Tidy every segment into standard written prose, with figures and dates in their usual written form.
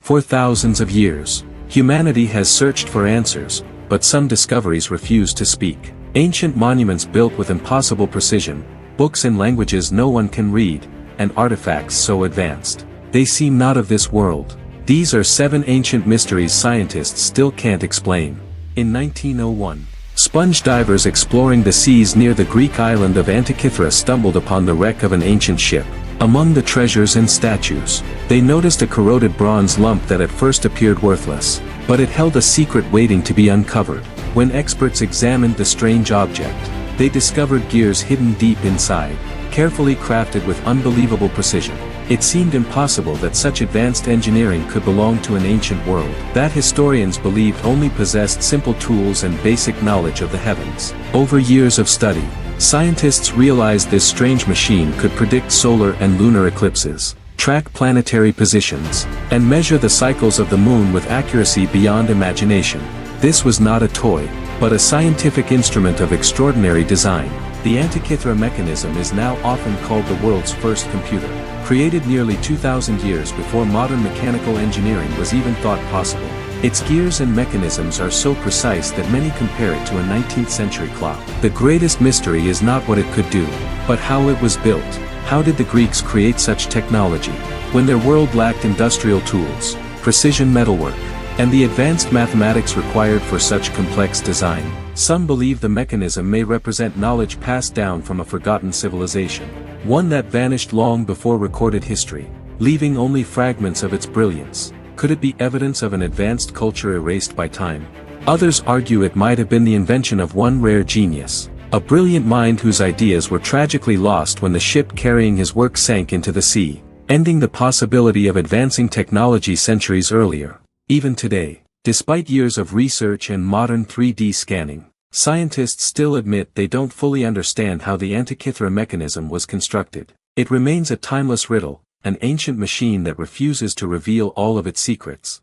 For thousands of years, humanity has searched for answers, but some discoveries refuse to speak. Ancient monuments built with impossible precision, books in languages no one can read, and artifacts so advanced, they seem not of this world. These are 7 ancient mysteries scientists still can't explain. In 1901, sponge divers exploring the seas near the Greek island of Antikythera stumbled upon the wreck of an ancient ship. Among the treasures and statues, they noticed a corroded bronze lump that at first appeared worthless, but it held a secret waiting to be uncovered. When experts examined the strange object, they discovered gears hidden deep inside, carefully crafted with unbelievable precision. It seemed impossible that such advanced engineering could belong to an ancient world that historians believed only possessed simple tools and basic knowledge of the heavens. Over years of study, scientists realized this strange machine could predict solar and lunar eclipses, track planetary positions, and measure the cycles of the moon with accuracy beyond imagination. This was not a toy, but a scientific instrument of extraordinary design. The Antikythera mechanism is now often called the world's first computer, created nearly 2,000 years before modern mechanical engineering was even thought possible. Its gears and mechanisms are so precise that many compare it to a 19th century clock. The greatest mystery is not what it could do, but how it was built. How did the Greeks create such technology, when their world lacked industrial tools, precision metalwork, and the advanced mathematics required for such complex design? Some believe the mechanism may represent knowledge passed down from a forgotten civilization, one that vanished long before recorded history, leaving only fragments of its brilliance. Could it be evidence of an advanced culture erased by time? Others argue it might have been the invention of one rare genius, a brilliant mind whose ideas were tragically lost when the ship carrying his work sank into the sea, ending the possibility of advancing technology centuries earlier. Even today, despite years of research and modern 3D scanning, scientists still admit they don't fully understand how the Antikythera mechanism was constructed. It remains a timeless riddle, an ancient machine that refuses to reveal all of its secrets.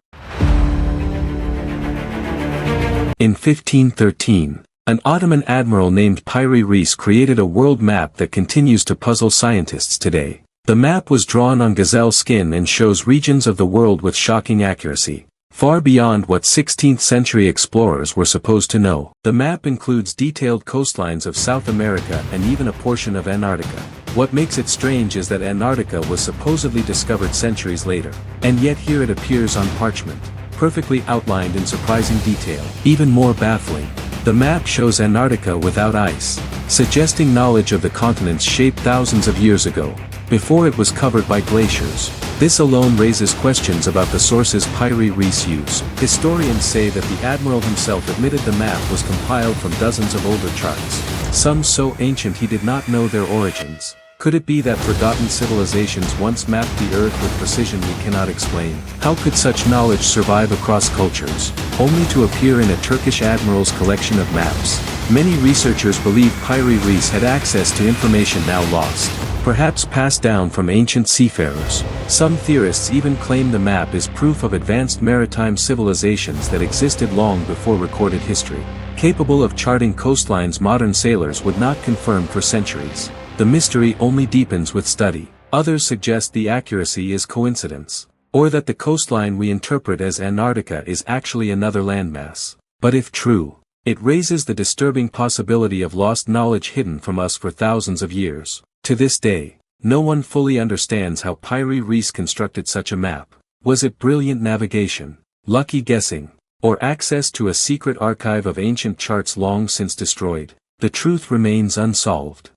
In 1513, an Ottoman admiral named Piri Reis created a world map that continues to puzzle scientists today. The map was drawn on gazelle skin and shows regions of the world with shocking accuracy, far beyond what 16th century explorers were supposed to know. The map includes detailed coastlines of South America and even a portion of Antarctica. What makes it strange is that Antarctica was supposedly discovered centuries later, and yet here it appears on parchment, perfectly outlined in surprising detail. Even more baffling, the map shows Antarctica without ice, suggesting knowledge of the continent's shape thousands of years ago, before it was covered by glaciers. This alone raises questions about the sources Piri Reis used. Historians say that the admiral himself admitted the map was compiled from dozens of older charts, some so ancient he did not know their origins. Could it be that forgotten civilizations once mapped the Earth with precision we cannot explain? How could such knowledge survive across cultures, only to appear in a Turkish admiral's collection of maps? Many researchers believe Piri Reis had access to information now lost, perhaps passed down from ancient seafarers. Some theorists even claim the map is proof of advanced maritime civilizations that existed long before recorded history, capable of charting coastlines modern sailors would not confirm for centuries. The mystery only deepens with study. Others suggest the accuracy is coincidence, or that the coastline we interpret as Antarctica is actually another landmass. But if true, it raises the disturbing possibility of lost knowledge hidden from us for thousands of years. To this day, no one fully understands how Piri Reis constructed such a map. Was it brilliant navigation, lucky guessing, or access to a secret archive of ancient charts long since destroyed? The truth remains unsolved.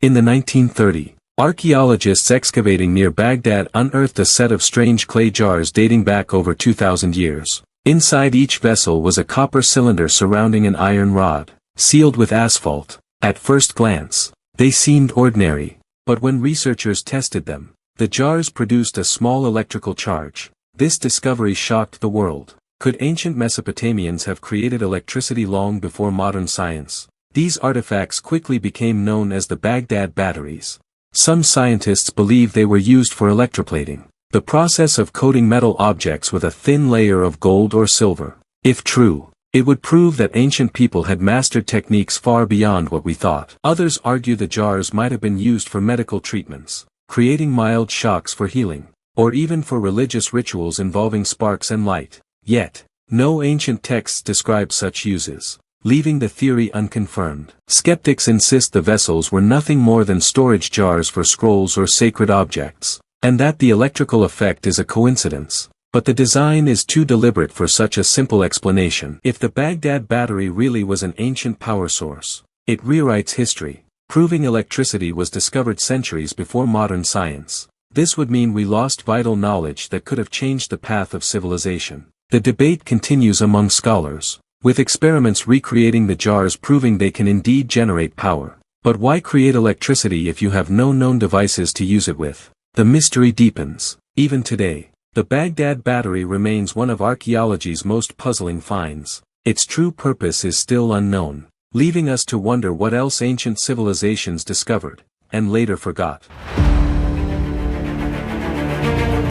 In the 1930s, archaeologists excavating near Baghdad unearthed a set of strange clay jars dating back over 2,000 years. Inside each vessel was a copper cylinder surrounding an iron rod, sealed with asphalt. At first glance, they seemed ordinary, but when researchers tested them, the jars produced a small electrical charge. This discovery shocked the world. Could ancient Mesopotamians have created electricity long before modern science? These artifacts quickly became known as the Baghdad batteries. Some scientists believe they were used for electroplating, the process of coating metal objects with a thin layer of gold or silver. If true, it would prove that ancient people had mastered techniques far beyond what we thought. Others argue the jars might have been used for medical treatments, creating mild shocks for healing, or even for religious rituals involving sparks and light. Yet, no ancient texts describe such uses, leaving the theory unconfirmed. Skeptics insist the vessels were nothing more than storage jars for scrolls or sacred objects, and that the electrical effect is a coincidence. But the design is too deliberate for such a simple explanation. If the Baghdad battery really was an ancient power source, it rewrites history, proving electricity was discovered centuries before modern science. This would mean we lost vital knowledge that could have changed the path of civilization. The debate continues among scholars, with experiments recreating the jars proving they can indeed generate power. But why create electricity if you have no known devices to use it with? The mystery deepens. Even today, the Baghdad battery remains one of archaeology's most puzzling finds. Its true purpose is still unknown, leaving us to wonder what else ancient civilizations discovered, and later forgot.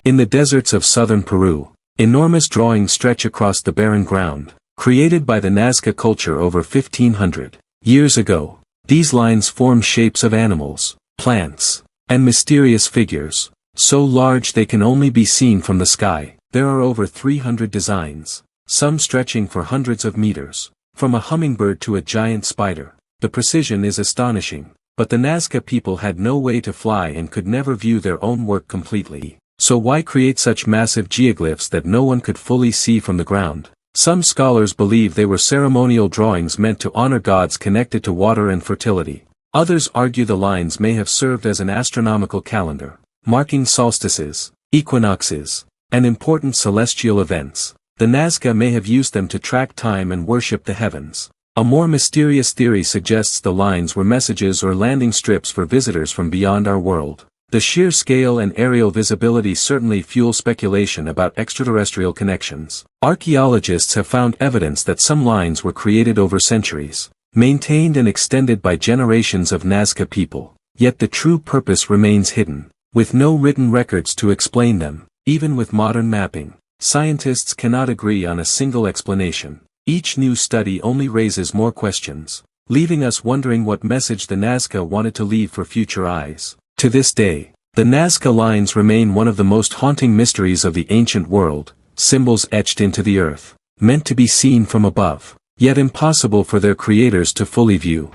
In the deserts of southern Peru, enormous drawings stretch across the barren ground, created by the Nazca culture over 1500 years ago. These lines form shapes of animals, plants, and mysterious figures, so large they can only be seen from the sky. There are over 300 designs, some stretching for hundreds of meters, from a hummingbird to a giant spider. The precision is astonishing, but the Nazca people had no way to fly and could never view their own work completely. So why create such massive geoglyphs that no one could fully see from the ground? Some scholars believe they were ceremonial drawings meant to honor gods connected to water and fertility. Others argue the lines may have served as an astronomical calendar, marking solstices, equinoxes, and important celestial events. The Nazca may have used them to track time and worship the heavens. A more mysterious theory suggests the lines were messages or landing strips for visitors from beyond our world. The sheer scale and aerial visibility certainly fuel speculation about extraterrestrial connections. Archaeologists have found evidence that some lines were created over centuries, maintained and extended by generations of Nazca people. Yet the true purpose remains hidden, with no written records to explain them. Even with modern mapping, scientists cannot agree on a single explanation. Each new study only raises more questions, leaving us wondering what message the Nazca wanted to leave for future eyes. To this day, the Nazca lines remain one of the most haunting mysteries of the ancient world, symbols etched into the earth, meant to be seen from above, yet impossible for their creators to fully view.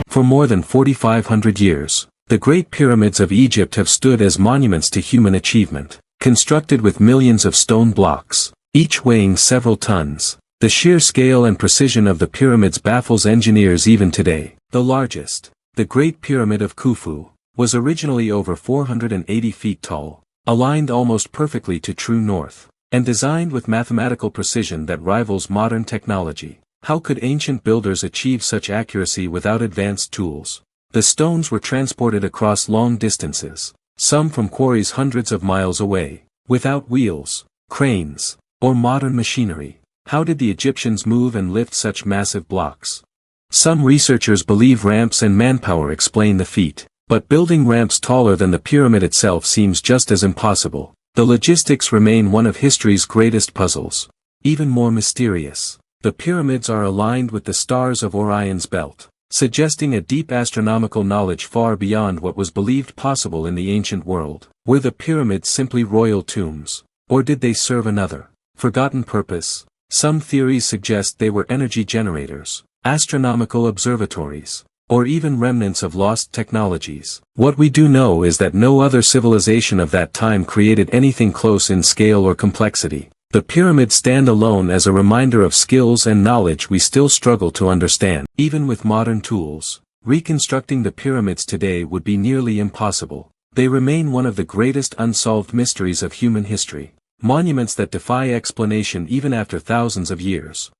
For more than 4,500 years, the Great Pyramids of Egypt have stood as monuments to human achievement, constructed with millions of stone blocks, each weighing several tons. The sheer scale and precision of the pyramids baffles engineers even today. The largest, the Great Pyramid of Khufu, was originally over 480 feet tall, aligned almost perfectly to true north, and designed with mathematical precision that rivals modern technology. How could ancient builders achieve such accuracy without advanced tools? The stones were transported across long distances, some from quarries hundreds of miles away, without wheels, cranes, or modern machinery. How did the Egyptians move and lift such massive blocks? Some researchers believe ramps and manpower explain the feat, but building ramps taller than the pyramid itself seems just as impossible. The logistics remain one of history's greatest puzzles. Even more mysterious, the pyramids are aligned with the stars of Orion's belt, suggesting a deep astronomical knowledge far beyond what was believed possible in the ancient world. Were the pyramids simply royal tombs, or did they serve another, forgotten purpose? Some theories suggest they were energy generators, astronomical observatories, or even remnants of lost technologies. What we do know is that no other civilization of that time created anything close in scale or complexity. The pyramids stand alone as a reminder of skills and knowledge we still struggle to understand. Even with modern tools, reconstructing the pyramids today would be nearly impossible. They remain one of the greatest unsolved mysteries of human history, monuments that defy explanation even after thousands of years.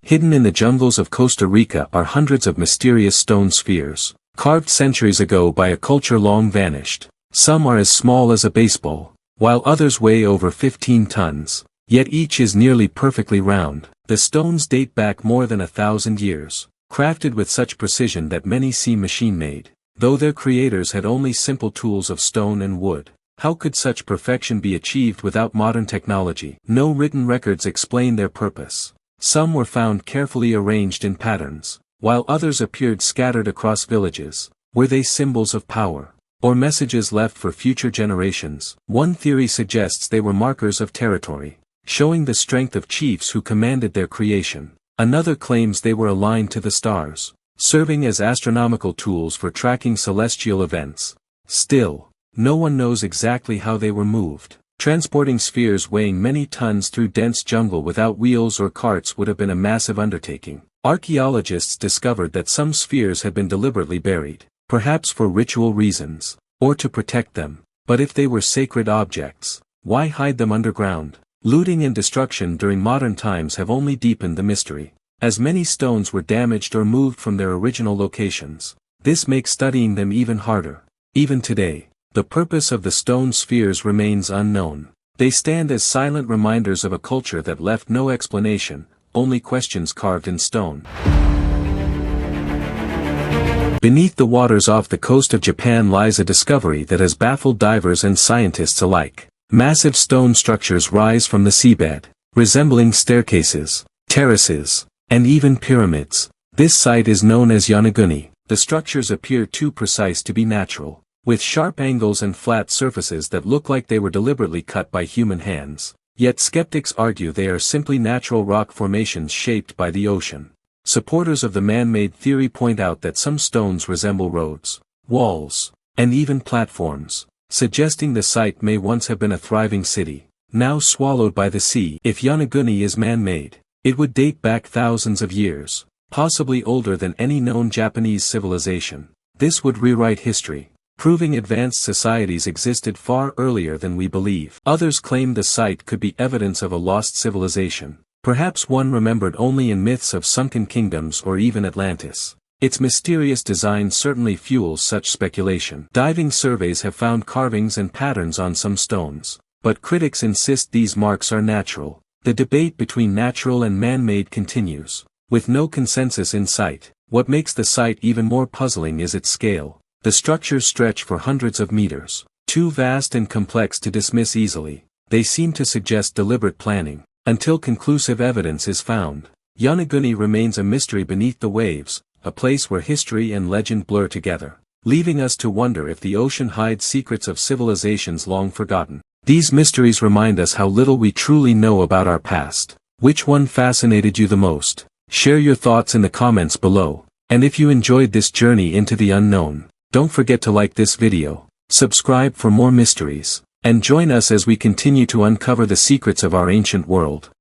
Hidden in the jungles of Costa Rica are hundreds of mysterious stone spheres, carved centuries ago by a culture long vanished. Some are as small as a baseball, while others weigh over 15 tons, yet each is nearly perfectly round. The stones date back more than 1,000 years, crafted with such precision that many seem machine-made, though their creators had only simple tools of stone and wood. How could such perfection be achieved without modern technology? No written records explain their purpose. Some were found carefully arranged in patterns, while others appeared scattered across villages. Were they symbols of power, or messages left for future generations? One theory suggests they were markers of territory, showing the strength of chiefs who commanded their creation. Another claims they were aligned to the stars, serving as astronomical tools for tracking celestial events. Still, no one knows exactly how they were moved. Transporting spheres weighing many tons through dense jungle without wheels or carts would have been a massive undertaking. Archaeologists discovered that some spheres had been deliberately buried, perhaps for ritual reasons, or to protect them. But if they were sacred objects, why hide them underground? Looting and destruction during modern times have only deepened the mystery, as many stones were damaged or moved from their original locations. This makes studying them even harder. Even today, the purpose of the stone spheres remains unknown. They stand as silent reminders of a culture that left no explanation, only questions carved in stone. Beneath the waters off the coast of Japan lies a discovery that has baffled divers and scientists alike. Massive stone structures rise from the seabed, resembling staircases, terraces, and even pyramids. This site is known as Yonaguni. The structures appear too precise to be natural, with sharp angles and flat surfaces that look like they were deliberately cut by human hands. Yet skeptics argue they are simply natural rock formations shaped by the ocean. Supporters of the man-made theory point out that some stones resemble roads, walls, and even platforms, suggesting the site may once have been a thriving city, now swallowed by the sea. If Yonaguni is man-made, it would date back thousands of years, possibly older than any known Japanese civilization. This would rewrite history, proving advanced societies existed far earlier than we believe. Others claim the site could be evidence of a lost civilization, perhaps one remembered only in myths of sunken kingdoms or even Atlantis. Its mysterious design certainly fuels such speculation. Diving surveys have found carvings and patterns on some stones, but critics insist these marks are natural. The debate between natural and man-made continues, with no consensus in sight. What makes the site even more puzzling is its scale. The structures stretch for hundreds of meters, too vast and complex to dismiss easily. They seem to suggest deliberate planning, until conclusive evidence is found. Yonaguni remains a mystery beneath the waves, a place where history and legend blur together, leaving us to wonder if the ocean hides secrets of civilizations long forgotten. These mysteries remind us how little we truly know about our past. Which one fascinated you the most? Share your thoughts in the comments below, and if you enjoyed this journey into the unknown, don't forget to like this video, subscribe for more mysteries, and join us as we continue to uncover the secrets of our ancient world.